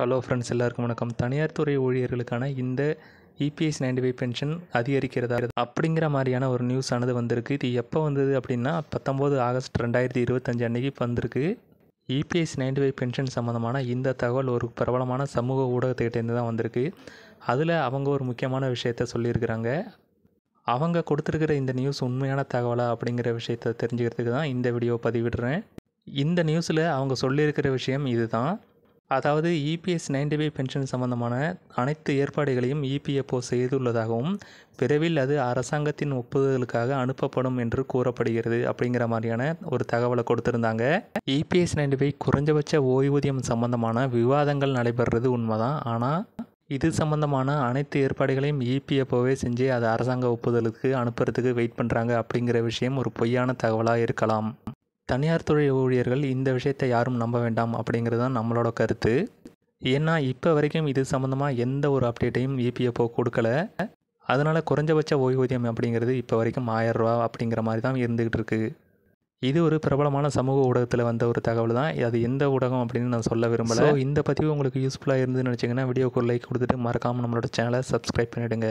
Hello friends, எல்லாருக்கும் வணக்கம். தனியார் துறை ஊழியர்களுக்கான இந்த இபிஎஸ் 95 பென்ஷன் அதிகரிக்கிறதா அப்படிங்கிற மாதிரியான ஒரு நியூஸ் ஆனது வந்திருக்கு. இது எப்போ வந்தது அப்படின்னா 19 ஆகஸ்ட் 2025 அன்றைக்கி வந்திருக்கு. இபிஎஸ் 95 பென்ஷன் சம்மந்தமான இந்த தகவல் ஒரு பிரபலமான சமூக ஊடகத்துக்கிட்டேருந்து தான் வந்திருக்கு. அதில் அவங்க ஒரு முக்கியமான விஷயத்த சொல்லியிருக்கிறாங்க. அவங்க கொடுத்துருக்கிற இந்த நியூஸ் உண்மையான தகவலா அப்படிங்கிற விஷயத்த தெரிஞ்சுக்கிறதுக்கு தான் இந்த வீடியோ பதிவிடுறேன். இந்த நியூஸில் அவங்க சொல்லியிருக்கிற விஷயம் இதுதான். அதாவது இபிஎஸ் 95 பென்ஷன் சம்பந்தமான அனைத்து ஏற்பாடுகளையும் இபிஎஃப்ஓ செய்துள்ளதாகவும் விரைவில் அது அரசாங்கத்தின் ஒப்புதலுக்காக அனுப்பப்படும் என்று கூறப்படுகிறது அப்படிங்கிற மாதிரியான ஒரு தகவலை கொடுத்துருந்தாங்க. இபிஎஸ் 95 குறைஞ்சபட்ச ஓய்வூதியம் சம்பந்தமான விவாதங்கள் நடைபெறுறது உண்மைதான். ஆனால் இது சம்பந்தமான அனைத்து ஏற்பாடுகளையும் இபிஎஃப்ஓவே செஞ்சு அதை அரசாங்க ஒப்புதலுக்கு அனுப்புறதுக்கு வெயிட் பண்ணுறாங்க அப்படிங்கிற விஷயம் ஒரு பொய்யான தகவலாக இருக்கலாம். தனியார் துறை ஊழியர்கள் இந்த விஷயத்தை யாரும் நம்ப வேண்டாம் அப்படிங்கிறது தான் நம்மளோட கருத்து. ஏன்னா இப்போ வரைக்கும் இது சம்மந்தமாக எந்த ஒரு அப்டேட்டையும் இபிஎஃப்ஓ கொடுக்கல. அதனால் குறைஞ்சபட்ச ஓய்வூதியம் அப்படிங்கிறது இப்போ வரைக்கும் 1000 ரூபா அப்படிங்கிற மாதிரி தான் இருந்துக்கிட்டு இருக்குது. இது ஒரு பிரபலமான சமூக ஊடகத்தில் வந்த ஒரு தகவல் தான். அது எந்த ஊடகம் அப்படின்னு நான் சொல்ல விரும்பலை. இந்த பதிவு உங்களுக்கு யூஸ்ஃபுல்லாக இருந்துன்னு நினச்சிங்கன்னா வீடியோக்கு ஒரு லைக் கொடுத்துட்டு மறக்காமல் நம்மளோட சேனலை சப்ஸ்கிரைப் பண்ணிவிடுங்க.